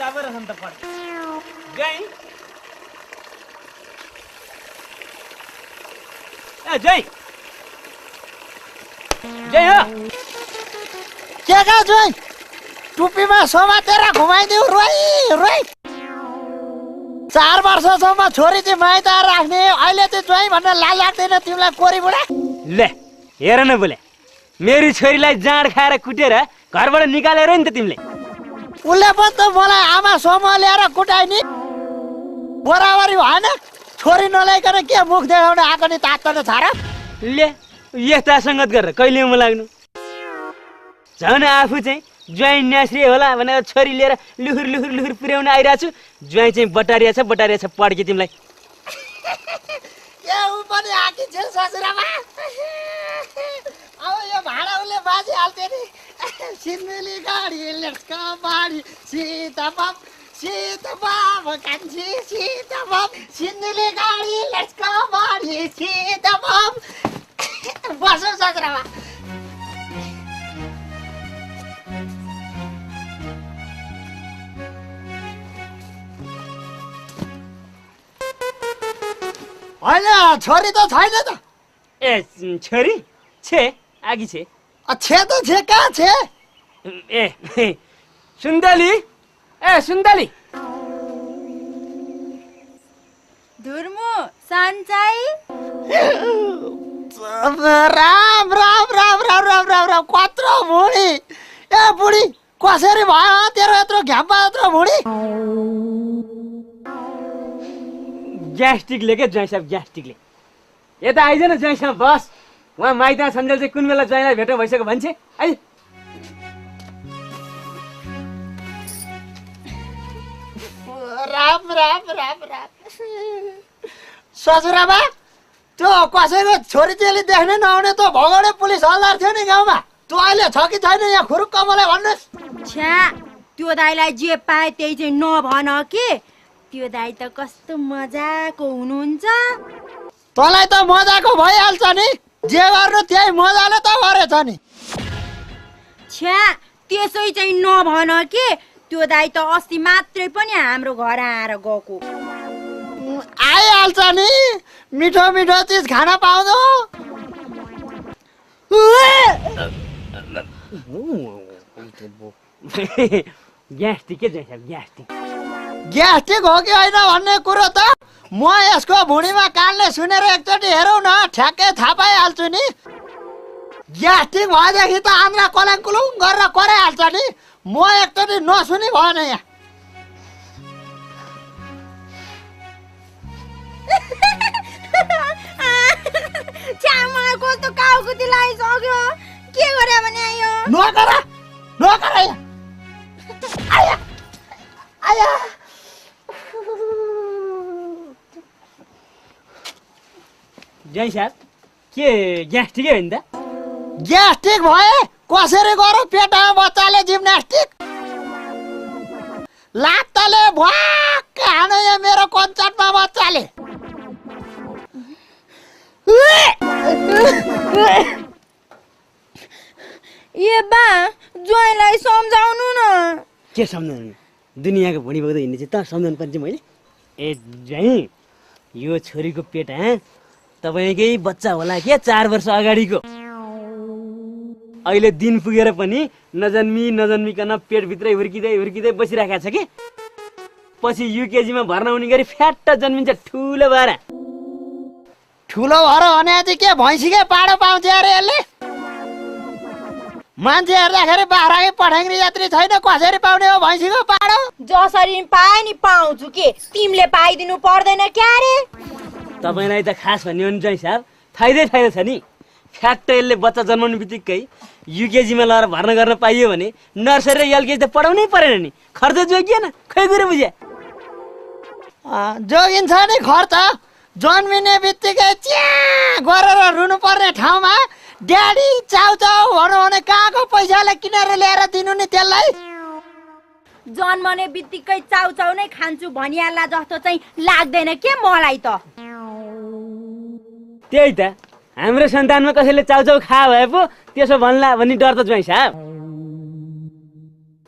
उता पो रहेछ नि त पढ जय ए जय जय हो के का जय टुप्पीमा समातेर घुमाइदिउ रोइ रोइ 4 वर्षसम्म छोरी चाहिँ माइत राख्ने अहिले चाहिँ ज्वाइँ भन्न लाज लाग्दैन तिमीलाई कोरी बुढा ले हेर न बोले मेरी छोरीलाई जाँड खाएर कुटेर घरबाट निकालेर नि त तिमीले उसले पनि त मलाई आमा समूह ल्याएर कुटाइ नि बराबरी भएन छोरी नल्याइकन के मुख देखाउन आएको नि तात्तने छ र ले यस्ता सङ्गत गरेर कहिले म लाग्नु झन् आफू चाहिँ ज्वाइँ न्यास्री होला भनेर छोरी लिएर लुहुर लुहुर लुहुर पुर्याउन आइरहेको छु ज्वाइँ चाहिँ बटारिया छ पड्के तिमीलाई के उ पनि आकी छ ससुरामा अब यो भाडा उसले बाजी हाल्थे नि सिन्धुली गाडी लेट्सको बाडी सीताबाब कान्छी सीताबाब सिन्धुली गाडी लेट्सको बाडी सीताबाब बसौँ ससुरामा होइन छोरी त छैन त ए छोरी छे आगी छे छे त छे कहाँ छे ए सुन्दली ए सुन्दली धुर्मु सन्चाई राम राम राम राम राम राम राम कत्रो बुढी ए बुढी कसरी भयो तेरो यत्रो घ्याम्पा यत्रो बुढी ग्यास्ट्रिकले के ज्वाइँ साहब ग्यास्ट्रिकले यता आइज न ज्वाइँ साहब बस उहाँ माइता सन्जेल चाहिँ कुन बेला ज्वाइँलाई भेटो भइसक्यो भन्छे आइज राम राम राम राम ससुराबा त्यो कसैको छोरी चेली देख्ने नआउने त भगौडे पुलिस हल्दार थियो नि गाउँमा त्यो अहिले छ कि छैन यहाँ खुरुक्क मलाई भन्नुहोस् छ्या त्यो दाइलाई जे पाए त्यही चाहिँ नभन के त्यो दाइ त कस्तो मजाको हुनुहुन्छ तँलाई त मजाको भइहाल्छ नि जे गर्नु त्यही मजाले त गरेछ नि छ्या त्यसै चाहिँ नभन के त्यो दाइ त अस्ति मात्रै पनि हाम्रो घर आएर गएको आइहाल्छ नि मिठो मिठो चिज खान पाउँदो ग्यास्ट्रिक के ज्वाइँ साहब ग्यास्ट्रिक ग्यास्ट्रिक हो कि होइन भन्ने कुरो त म यसको भुँडीमा कानले सुनेर एकचोटि हेरौँ न ठ्याक्कै थाहा पाइहाल्छु नि ग्यास्ट्रिक भएदेखि त आन्द्रा कलङकुलुङ गरेर कराइहाल्छ नि म एकचोटि नसुनी भएन यहाँ मलाई कस्तो काउकुती लागिसक्यो के गरे भने आयो नगर यहाँ आया आया ज्वाइँ साहब के ग्यास्ट्रिकै हो नि त ग्यास्ट्रिक भए कसरी गरौँ पेटमा बच्चाले जिम्नास्टिक लात्ताले भ्वाक्क हानो यो मेरो कञ्चटमा बच्चाले ए बा ज्वाइँलाई सम्झाउनु न के सम्झाउनु दुनियाँको भुँडी बोक्दै हिँड्ने चाहिँ त सम्झाउनु पर्छ मैले ए ज्वाइँ यो छोरीको पेट तपाईँकै बच्चा होला के 4 वर्ष अगाडिको अहिले दिन पुगेर पनि नजन्मिकन पेटभित्रै हुर्किँदै बसिरहेको छ कि पछि युकेजीमा भर्ना हुने गरी फ्याट्ट जन्मिन्छ ठुलो भएर भने के भैँसीकै पाडो पाउँछ अरे यसले मान्छे हेर्दाखेरि बाख्राकै पठाङ्ग्री यात्री छैन कसरी पाउने हो भैँसीको पाडो जसरी पाए नि पाउँछु के तिमीले पाइदिनु पर्दैन क्या रे तपाईँलाई त खास भन्यो भने ज्वाइँ साहब फाइदै छ नि फ्याक्ट यसले बच्चा जन्माउनु बित्तिकै युकेजीमा लगेर भर्ना गर्न पाइयो भने नर्सरी र एलकेजी त पढाउनै परेन नि खर्च जोगिएन खै कुरो बुझ्या जोगिन्छ नि खर्च जन्मिने बित्तिकै च्या गरेर रुनु पर्ने ठाउँमा ड्याडी चाउचाउ भनौँ भने कहाँको पैसाले किनेर ल्याएर दिनु नि त्यसलाई जन्मने बित्तिकै चाउचाउ नै खान्छु भनिहाल्ला जस्तो चाहिँ लाग्दैन के मलाई त त्यही त हाम्रो सन्तानमा कसैले चाउचाउ खा भए पो त्यसो भन्ला भन्ने डर त ज्वाइँ साहब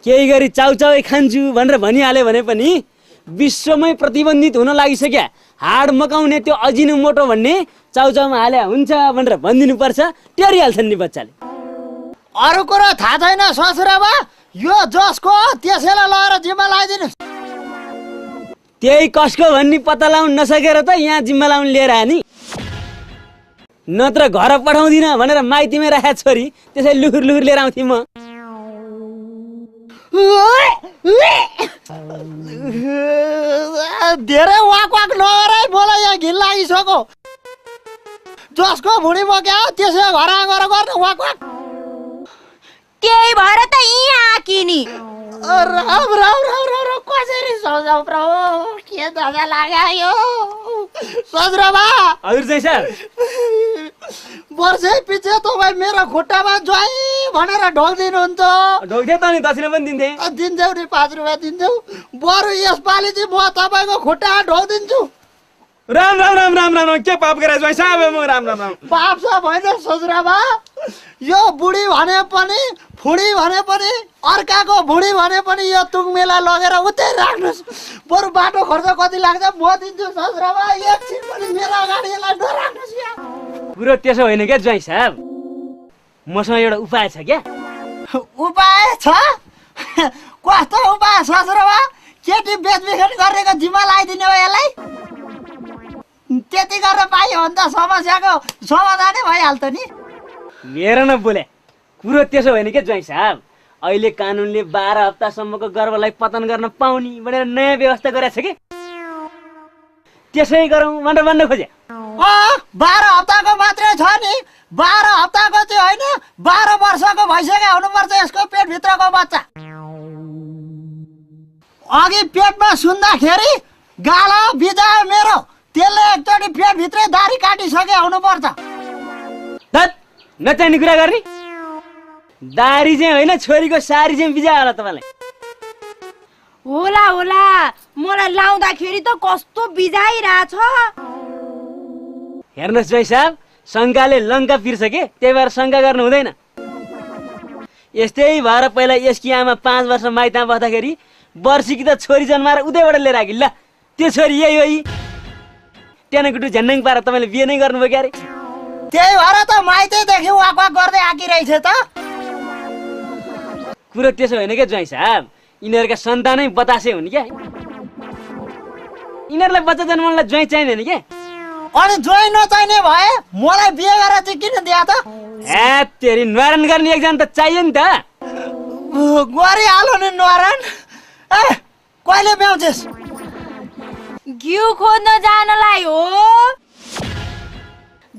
केही गरी चाउचाउै खान्छु भनेर भनिहाल्यो भने पनि विश्वमै प्रतिबन्धित हुन लागिसक्या हाड मकाउने त्यो अजिनोमोटो भन्ने चाउचाउमा हाले हुन्छ भनेर भनिदिनुपर्छ। टेरिहाल्छन् नि बच्चाले। अरू कुरो थाहा छैन ससुराबा, यो जसको त्यसैलाई लगेर जिम्मा लगाइदिनुहोस्। त्यही कसको भन्ने पत्ता लगाउन नसकेर त यहाँ जिम्मा लाउन लिएर आए नि। नत्र घर पठाउँदिन भनेर माइतीमै राखेको छोरी त्यसै लुखुर लुखुर लिएर आउँथेँ म। धेरै वाक वाक नगर है, मलाई यहाँ घिन लागिसक्यो। जसको भुँडी बोक्या त्यसै घर गएर गर्ने वाक वाक। त्यही भएर त यहाँ आकी नि। राम राम राम राम राम, कसरी सम्झाउ प्रभु, के धजा लाग्यो यो ससुराबा। हजुर चाहिँ सर, वर्षै पछि तपाईँ मेरो खुट्टामा ज्वाइँ भनेर ढोकिदिनुहुन्छ। ढोक्थ्यो त नि, दक्षिणा पनि दिन्थे। दिन्छौ नि, 5 रुपियाँ दिन्छौ। बरु यसपालि चाहिँ म तपाईँको खुट्टा ढोकिदिन्छु। राम राम राम राम राम, के पाप गरे ज्वाइँ साहब? म राम राम राम। पाप छ होइन ससुराबा, यो बुढी भने पनि फुडी भने पनि अर्काको बुढी भने पनि यो तुङमेला लगेर उतै राख्नुहोस्। बरु बाटो खर्च कति लाग्छ म दिन्छु ससुराबा। एकछिन पनि मेरो अगाडि यसलाई नराख्नुहोस्। यहाँ कुरो त्यसो होइन क्या ज्वाइँ साहब, मसँग एउटा उपाय छ क्या। उपाय छ? कस्तो उपाय ससुराबा? केटी बेचबिखन गरेको जिम्मा लगाइदिने हो यसलाई? त्यति गरेर पाइयो भने त समस्याको समाधानै भइहाल्छ नि। मेरो न बोले, कुरो त्यसो होइन क्या ज्वाइँ साहब। अहिले कानुनले 12 हप्तासम्मको गर्भलाई पतन गर्न पाउने भनेर नयाँ व्यवस्था गरेको छ कि, त्यसै गरौँ भनेर भन्न खोजे। 12 हप्ताको मात्रै छ नि, 12 हप्ताको चाहिँ होइन, 12 वर्षको भइसक्यो हुनुपर्छ यसको पेटभित्रको बच्चा। अघि पेटमा सुन्दाखेरि गाला बिजायो मेरो, त्यसले एकचोटि पेटभित्रै दारी काटिसके हुनुपर्छ। नचाहिने कुरा गर्ने। दारी चाहिँ होइन, छोरीको सारी चाहिँ बिजा होला तपाईँलाई। होला होला, मलाई लाउँदाखेरि त कस्तो बिजाइरहेछ। हेर्नुहोस् ज्वाइँ साहब, शङ्काले लङ्का पिर्छ के, त्यही भएर शङ्का गर्नु हुँदैन। यस्तै भएर पहिला यसकी आमा 5 वर्ष माइतमा बस्दाखेरि वर्षीकी त छोरी जन्माएर उतैबाट लिएर आएकी। ल त्यो छोरी यही हो, ट्यानकुटु झ्यान्नाङ पाएर तपाईँले बिहे नै गर्नुभयो क्यारे। त्यही भएर त माइतैदेखि वाक वाक गर्दै आकिरहेछ त। कुरो त्यसो होइन क्या ज्वाइँ साहब, यिनीहरूका सन्तानै बतासे हुन् क्या। यिनीहरूलाई बच्चा जन्माउनलाई ज्वाइँ चाहिँदैन क्या। अनि ज्वाइँ नचाहिने भए मलाई बिहे गरेर चाहिँ किन दिया त? ए तेरी न्वारन गर्ने एकजना त चाहियो नि त। गरिहाल्नु नि न्वारन। ए कहिले ब्याउँछेस्? घिउ खोज्न जानलाई हो।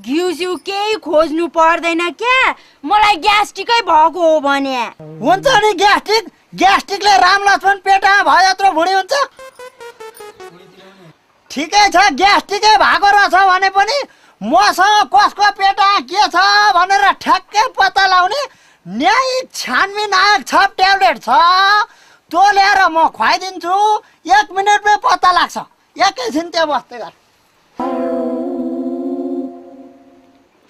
घिउ सिउ केही खोज्नु पर्दैन क्या, मलाई ग्यास्ट्रिकै भएको हो भने। हुन्छ नि ग्यास्ट्रिक, ग्यास्ट्रिकले राम लक्ष्मण पेटमा भए जत्रो भुँडी हुन्छ। ठिकै छ, ग्यास्ट्रिकै भएको रहेछ भने पनि मसँग कसको पेटमा के छ भनेर ठ्याक्कै पत्ता लगाउने न्यायिक छानबिन आएको छ, ट्याब्लेट छ, त्यो ल्याएर म खुवाइदिन्छु। 1 मिनटमै पत्ता लाग्छ, एकैछिन त्यहाँ बस्दै गर।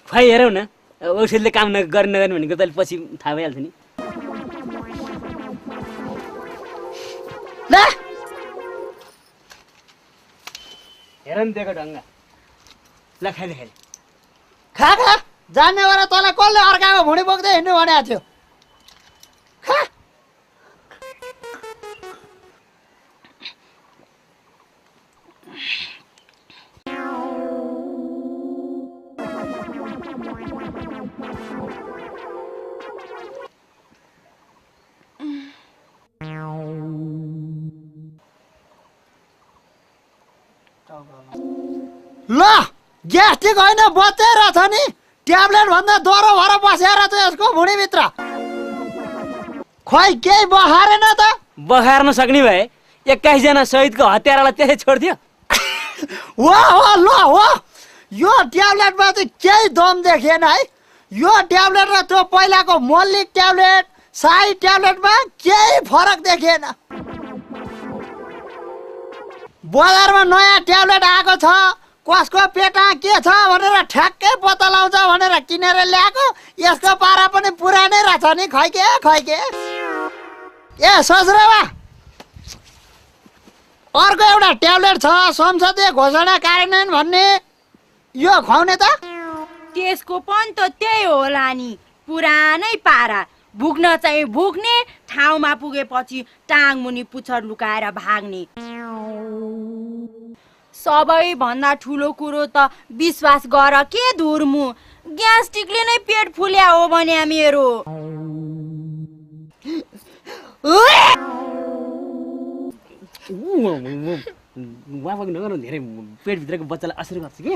खुवाइ हेरौँ न, औषधले काम गर्ने नगर्ने भनेको त पछि थाहा भइहाल्छ नि। ल हेर नि दिएको ढङ्ग। ल खाइदे खाइदे। खा खा, जान्ने बेला तँलाई कसले अर्काको भुँडी बोक्दै हिँड्नु भनेको थियो? खा। ल ग्यास्ट्रिक होइन, बच्चै रहेछ नि। ट्याब्लेट भन्दा डह्रो भएर बसेर छ यसको भुँडीभित्र। खोइ केही बखारेन त? बखार्न सक्ने भए 21 जना शहीदको हत्यारालाई त्यसै छोड्थ्यो। हो ल हो, यो ट्याब्लेटमा चाहिँ केही दम देखेन है। यो ट्याब्लेट र त्यो पहिलाको मल्लिक ट्याब्लेट, साई ट्याब्लेटमा केही फरक देखेन। बजारमा नयाँ ट्याब्लेट आएको छ, कसको पेटमा के छ भनेर ठ्याक्कै पत्ता लगाउँछ भनेर किनेर ल्याएको। यसको पारा पनि पुरानै रहेछ नि, खैके खैके। ए सजराबा अर्को एउटा ट्याब्लेट छ संसदीय घोषणा कार्यान्वयन भन्ने यो खुवाउने त त्यसको पनि त त्यही होला नि पुरानै पारा भुक्न चाहिँ भुक्ने ठाउँमा पुगेपछि टाङ मुनि पुच्छर लुकाएर भाग्ने सबैभन्दा ठुलो कुरो त विश्वास गर के धुर्मु ग्यास्ट्रिकले नै पेट फुल्या हो भने मेरो धेरै पेटभित्रको बच्चालाई असर गर्छ कि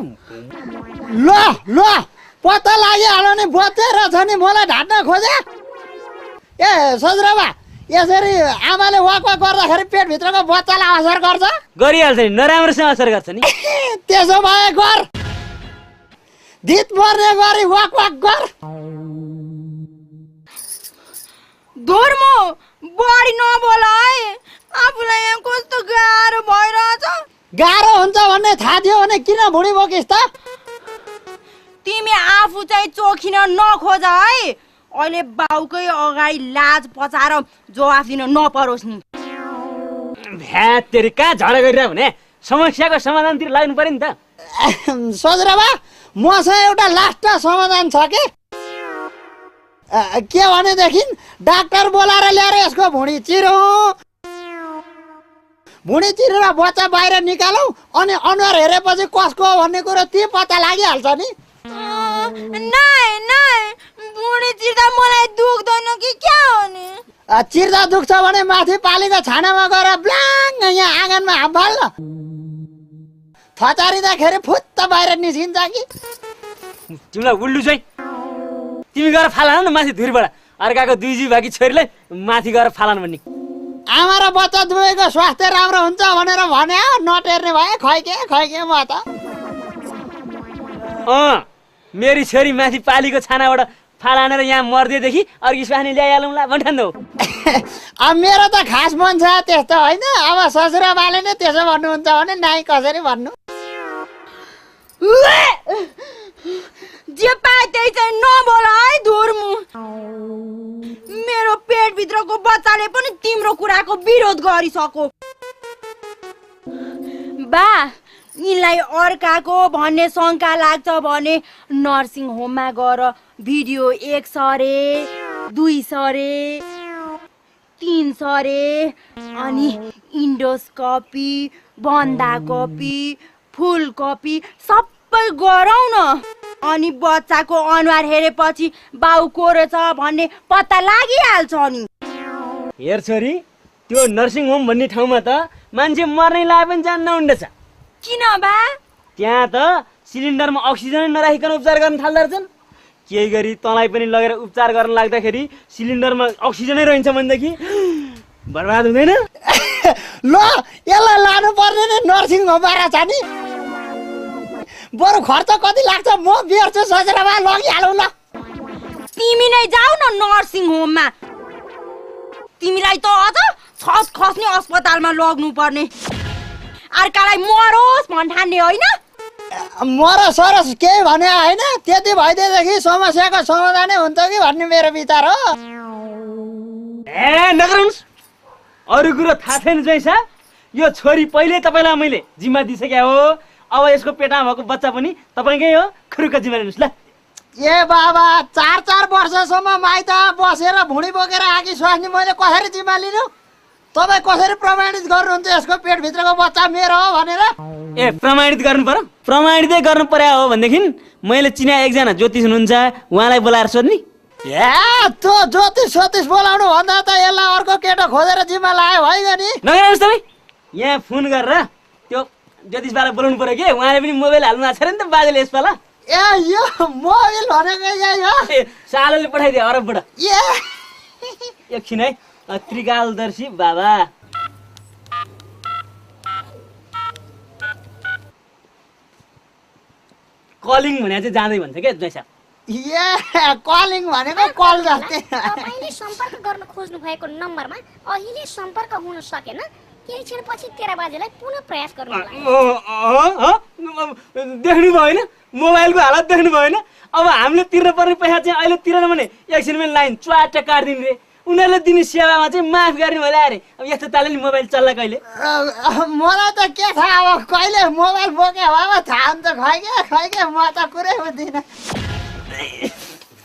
ल ल पत्ता लागिहाल्यो नि बचेर छ नि मलाई ढाट्न खोजे ए सजराबा यसरी आमाले वाक वाक गर्दाखेरि पेटभित्रको बच्चालाई असर गर्छ गरिहाल्छ नि नराम्रोसँग असर गर्छ नि त्यसो भए गर धित मर्ने गरी वाक वाक गर धुर्मु बढी नबोल है आफूलाई यहाँ कस्तो गाह्रो भइरहेछ गाह्रो हुन्छ भन्ने थाहा थियो भने किन भुँडी बोकिस् त तिमी आफू चाहिँ चोखिन नखोज है अहिले बाउकै अगाडि लाज पचाएर जवाफ दिन नपरोस् नि भ्यातेरी कहाँ झगडा गरिरह भने समस्याको समाधानतिर लाग्नु पर्यो नि त सजराबा मसँग एउटा लास्ट समाधान छ के भनेदेखि डाक्टर बोलाएर ल्याएर यसको भुँडी चिरेर बच्चा बाहिर निकालौ अनि अनुहार हेरेपछि कसको हो भन्ने कुरो ती पत्ता लागिहाल्छ नि भुँडी चिर्दा मलाई दुख्दैन कि क्या हो नि चिर्दा दुख्छ भने माथि पालीको छानामा गएर ब्लाङ यहाँ आँगनमा हाम्फाल न थचारिँदाखेरि फुत्त बाहिर निस्किन्छ कि तिमीलाई उल्लु चाहिँ तिमी गएर फालन न माथि धुरीबाट अर्काको 2 जी भागी छोरीलाई माथि गएर फालन भन्ने आमा र बच्चा दुवैको स्वास्थ्य राम्रो हुन्छ भनेर भने नटेर्ने भए खैके म त मेरी छोरी माथि पालीको छानाबाट फालानेर यहाँ मर्दिएदेखि अर्की स्वास्नी ल्याइहालौँला भन्ठान्नु अब मेरो त खास मन छ त्यस्तो होइन अब ससुराबाले नै त्यसो भन्नुहुन्छ भने नाइ कसरी भन्नु जे पाए त्यही चाहिँ नबोल है धुर्मु मेरो पेटभित्रको बच्चाले पनि तिम्रो कुराको विरोध गरिसक्यो बा यिनलाई अर्काको भन्ने शङ्का लाग्छ भने नर्सिङ होममा गएर भिडियो 1 सरे 2 सरे 3 सरे अनि इन्डोस्कोपी बन्दाकोपी फुल कोपी सबै गरौँ न अनि बच्चाको अनुहार हेरेपछि बाउ को रहेछ भन्ने पत्ता लागिहाल्छ नि हेर छोरी त्यो नर्सिङ होम भन्ने ठाउँमा त मान्छे मर्नै लाए पनि जान्न हुँदैछ किन बा त्यहाँ त सिलिन्डरमा अक्सिजन नराखिकन उपचार गर्न थाल्दा रहेछन् केही गरी तँलाई पनि लगेर उपचार गर्न लाग्दाखेरि सिलिन्डरमा अक्सिजनै रहन्छ भनेदेखि बर्बाद हुँदैन ल यसलाई लानु पर्ने नि नर्सिङ होमबाट छ नि बरु खर्च कति लाग्छ म बिर्छु ससुराबा लगिहालौ ल तिमी नै जाऊ न नर्सिङ होममा तिमीलाई त अझ छस खस्ने अस्पतालमा लग्नु पर्ने अर्कालाई मरोस् भन्ठान्ने होइन मर सरस केही भने होइन त्यति भइदिएदेखि समस्याको समाधानै हुन्छ कि भन्ने मेरो विचार हो ए नगर्नुस् अरू कुरो थाहा छैन जैसा यो छोरी पहिले तपाईँलाई मैले जिम्मा दिइसकेँ हो अब यसको पेटमा भएको बच्चा पनि तपाईँकै हो खुरुक्क जिम्मा लिनुहोस् ल ए बाबा 4 वर्षसम्म माइत बसेर भुँडी बोकेर आकी स्वास्नी मैले कसरी जिम्मा लिनु तपाईँ कसरी प्रमाणित गर्नुहुन्छ यसको पेटभित्रको बच्चा मेरो हो भनेर ए प्रमाणित गर्नु पर्यो प्रमाणितै गर्नु पर्यो हो भनेदेखि मैले चिने एकजना ज्योतिष हुनुहुन्छ उहाँलाई बोलाएर सोध्ने ए त्यो ज्योतिष बोलाउनु भन्दा त यसलाई अर्को केटो खोजेर जिम्मा लायो भइगयो नि नगर्नुहोस् तपाईँ यहाँ फोन गरेर त्यो ज्योतिषबालाई बोलाउनु पर्यो कि उहाँले पनि मोबाइल हाल्नु भएको छ अरे नि त बाजेले यसपाला ए यो मोबाइल भनेको यही हो सालले पठाइदियो अरबबाट ए एकछिन है त्रिकालदर्शी बाबा कलिङ भने चाहिँ जाँदै भन्छ क्या जैसा ए कलिङ भनेको कल जस्तै तपाईले सम्पर्क गर्न खोज्नु भएको नम्बरमा अहिले सम्पर्क हुन सकेन केही क्षणपछि 13 बजेलाई पुनः प्रयास गर्नु होला देख्नु भएन मोबाइलको हालत देख्नु भएन अब हामीले तिर्न पर्ने पैसा चाहिँ अहिले तिरेन भने एकछिनमै लाइन च्वाट काट्दिनु रे उनीहरूले दिने सेवामा चाहिँ माफ गर्ने होला अरे। अब यस्तो तालले नि मोबाइल चल्ला कहिले? मलाई त के थाहा अब कहिले मोबाइल बोके भए थाहा हुन्छ खै के म त कुरै बुझ्दिनँ।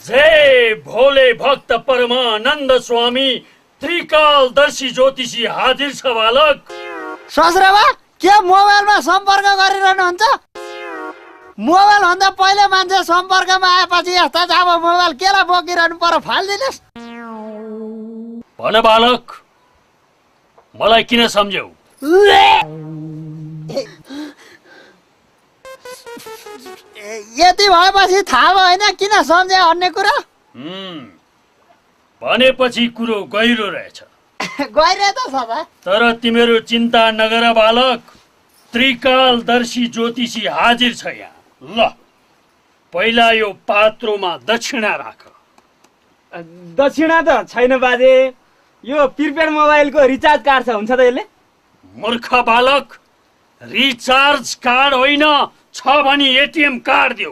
जय भोले भक्त परमानन्द स्वामी त्रिकालदर्शी ज्योतिषी हाजिर छ बालक। ससुराबा के मोबाइलमा सम्पर्क गरिरहनुहुन्छ? मोबाइल भन्दा पहिले मान्छे सम्पर्कमा आएपछि यस्ता अब मोबाइल केलाई बोकिरहनु पर्यो? फालिदिनुहोस्। भन बालक, मलाई किन सम्झ्यौ? यति भएपछि थाहा भएन किन सम्झे अन्य कुरा? भनेपछि कुरो गहिरो रहेछ। गइरहे त छ त। तर तिमीहरू चिन्ता नगर बालक, त्रिकालदर्शी ज्योतिषी हाजिर छ यहाँ। ल पहिला यो पात्रोमा दक्षिणा राख। दक्षिणा त छैन बाजे, यो प्रिपेड मोबाइलको रिचार्ज कार्ड छ, हुन्छ त यसले? मूर्ख बालक, रिचार्ज कार्ड होइन, छ भने एटिएम कार्ड देऊ।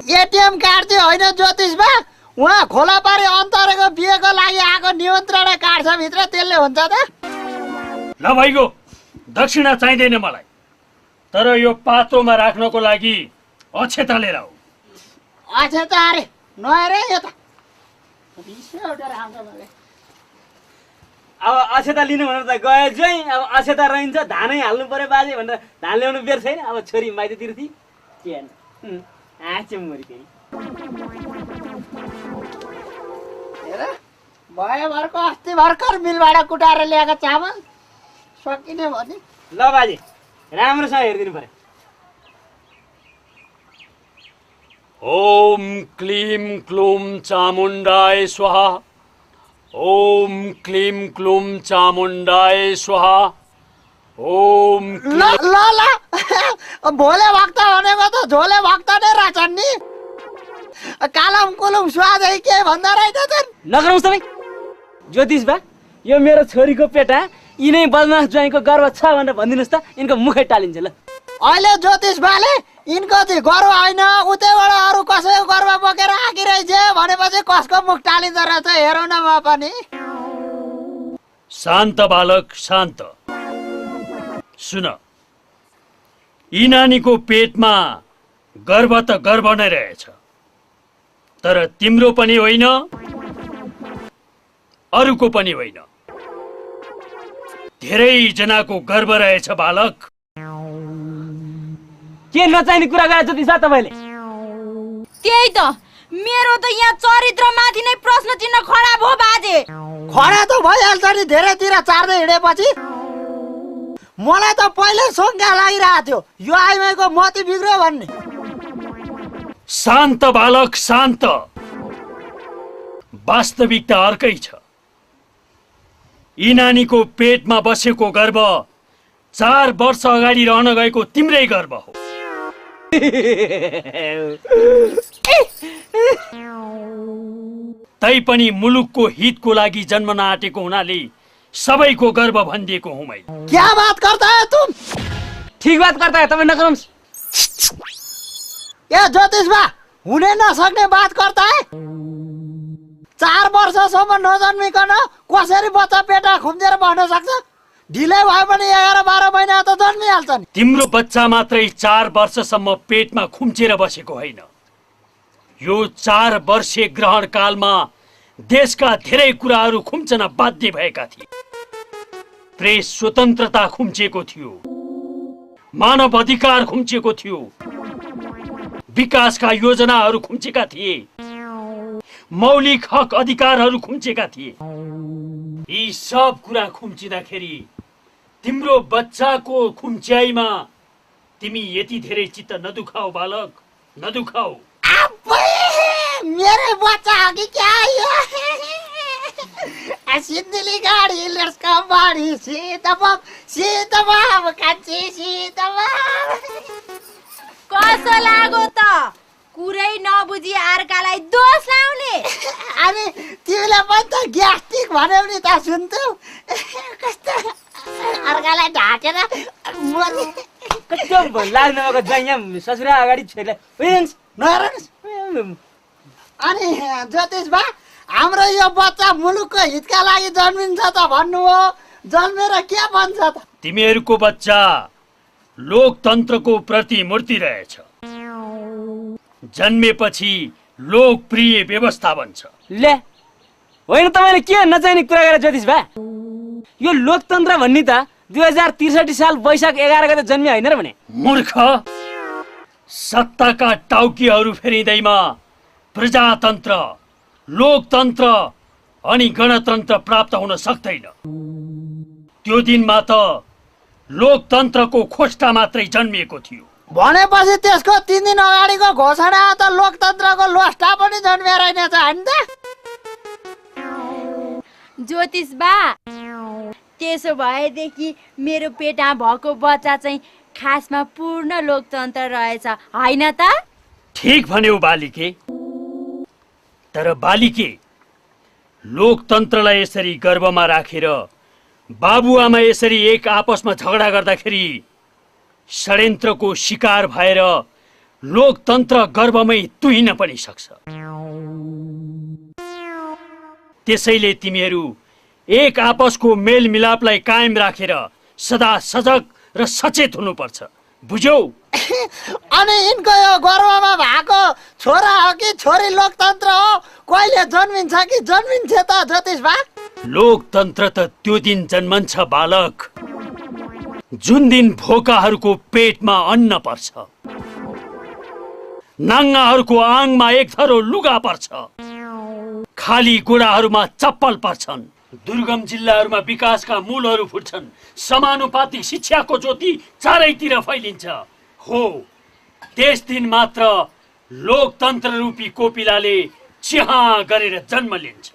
एटिएम कार्ड चाहिँ होइन ज्योतिषबा, उहाँ खोला पारी अन्तरेको बिहेको लागि आएको निमन्त्रणा कार्ड छ भित्र, त्यसले हुन्छ त? ल भइगयो, दक्षिणा चाहिँदैन मलाई। तर यो पात्रोमा राख्नको लागि अक्षता लिएर आऊ। अक्षता अरे नहेरे यो त रिसै उठेर आउँछ मलाई। अब अक्षता लिनु भनेर त गए चाहिँ, अब अक्षता रहन्छ, धानै हाल्नु पर्यो बाजे भनेर धान ल्याउनु बेर छैन। अब छोरी माइतीतिर थिए के आँचे मुर्के हेर भयो भर्खर अस्ति भर्खर मिलबाट कुटाएर ल्याएको चामल सकिने भने। ल बाजे राम्रोसँग हेरिदिनु पर्यो। ओम क्लीम क्लूम चामुण्डाय स्वाहा। ओम क्लीम क्लूम चामुण्डाय स्वाहा। ओम ल ल ल भोले भक्त भनेको त झोले भक्त नै रहेछन् नि। कालम कुलुम स्वादै के भन्दा रहेछन्। नगरौँ तपाईँ ज्योतिष बा, यो मेरो छोरीको पेटा यिनै बदमास ज्वाइँको गर्व छ भनेर भनिदिनुहोस् त, यिनको मुखै टालिन्छ। ल अहिले ज्योतिष बाले यिनको चाहिँ गर्व होइन, उतैबाट अरू कसैको गर्व बोकेर आकिरहेछ भनेपछि कसको मुख टालिँदो रहेछ हेरौँ न म पनि। शान्त बालक शान्त। सुन, यी नानीको पेटमा गर्भ त गर्भ नै रहेछ, तर तिम्रो पनि होइन, अरूको पनि होइन, धेरै जनाको गर्भ रहेछ बालक। के नचाहिने कुरा गरे ज्योतिष तपाईँले? त्यही त, मेरो त यहाँ चरित्रमाथि नै प्रश्न चिन्ह खडा भयो बाजे। खडा त भइहाल्छ नि धेरैतिर चार्दै हिँडेपछि। मलाई त पहिले शङ्का लागिरहेको थियो यो आइमाईको मति बिग्रियो भन्ने। शान्त बालक शान्त। वास्तविकता अर्कै छ। यी नानीको पेटमा बसेको गर्भ 4 वर्ष अगाडि रहन गएको तिम्रै गर्भ हो। तैपनि मुलुकको हितको लागि जन्मन आँटेको हुनाले सबैको गर्भ भनिदिएको हुँ मैले। क्या बात करता है तुम? ठीक बात करता है तपाईँ, नगरौँ। ए ज्योतिषबा, हुनै नसक्ने बात करता है। 4 वर्षसम्म नजन्मिकन कसरी बच्चा पेटा खुम्चेर बस्न सक्छ? ढिलै भयो भने 11-12 महिना त जन्मिहाल्छ नि। तिम्रो बच्चा मात्रै 4 वर्षसम्म पेटमा खुम्चेर बसेको होइन। यो 4 वर्षे ग्रहण कालमा देशका धेरै कुराहरू खुम्चन बाध्य भएका थिए। प्रेस स्वतन्त्रता खुम्चिएको थियो, मानव अधिकार खुम्चिएको थियो, विकासका योजनाहरू खुम्चेका थिए, मौलिक हक अधिकारहरू खुम्चेका थिए। यी सब कुरा खुम्चिँदाखेरि तिम्रो बच्चाको खुम्च्याइमा तिमी यति धेरै चित्त नदुखाऊ बालक, नदुखाऊ। मेरे बच्चा अघि क्या सिन्धुली गाडी लड्का बाडी सीताबाब कान्छी सीताबाब। कसो लाग्यो त? कुरै नबुझी अर्कालाई दोष लाउने। अनि तिमीले पनि त ग्यास्ट्रिक भन्यौ नि त सुन्थ्यौ? कस्तो अर्कालाई ढाकेर मर्ने। कस्तो लाग्नु भएको ज्वाइँ ससुरा अगाडि छोरीलाई नहेर्नुहोस्। अनि ज्योतिष बा, हाम्रो यो बच्चा मुलुकको हितका लागि जन्मिन्छ त भन्नु हो, जन्मेर के भन्छ त? तिमीहरूको बच्चा लोकतन्त्रको प्रतिमूर्ति रहेछ। जन्मेपछि लोकप्रिय व्यवस्था बन्छ। ले होइन, तपाईँले के नचाहिने कुरा गरेर ज्योतिष भा? यो लोकतन्त्र भन्ने त 2063 साल वैशाख 11 गते जन्मियो होइन र भने? मूर्ख, सत्ताका टाउकीहरू फेरिँदैमा प्रजातन्त्र, लोकतन्त्र अनि गणतन्त्र प्राप्त हुन सक्दैन। त्यो दिनमा त लोकतन्त्रको खोस्टा मात्रै जन्मिएको थियो। भनेपछि त्यसको 3 दिन अगाडिको घोषणा त लोकतन्त्रको लोस्टा पनि जन्मेर रहेछ होइन त? ज्योतिष बा, त्यसो भएदेखि मेरो पेटमा भएको बच्चा चाहिँ खासमा पूर्ण लोकतन्त्र रहेछ होइन त? ठीक भन्यौ बालिके। तर बालिके, लोकतन्त्रलाई यसरी गर्भमा राखेर बाबुआमा यसरी एक आपसमा झगडा गर्दाखेरि षड्यन्त्रको शिकार भएर लोकतन्त्र गर्भमै तुहिन पनि सक्छ। त्यसैले तिमीहरू एक आपसको मेलमिलापलाई कायम राखेर सदा सजग र सचेत हुनुपर्छ, बुझ्यौ? अनि यिनको यो गर्भमा भएको छोरा हो कि छोरी लोकतन्त्र हो? कहिले जन्मिन्छ कि जन्मिन्छ त ज्योतिष बा? लोकतन्त्र त त्यो दिन जन्मन्छ बालक जुन दिन भोकाहरूको पेटमा अन्न पर्छ, नाङ्गाहरूको आङमा एक थरो लुगा पर्छ, खाली गोडाहरूमा चप्पल पर्छन्, दुर्गम जिल्लाहरूमा विकासका मूलहरू फुट्छन्, समानुपातिक शिक्षाको ज्योति चारैतिर फैलिन्छ। हो, त्यस दिन मात्र लोकतन्त्र रूपी कोपिलाले चिहा गरेर जन्म लिन्छ।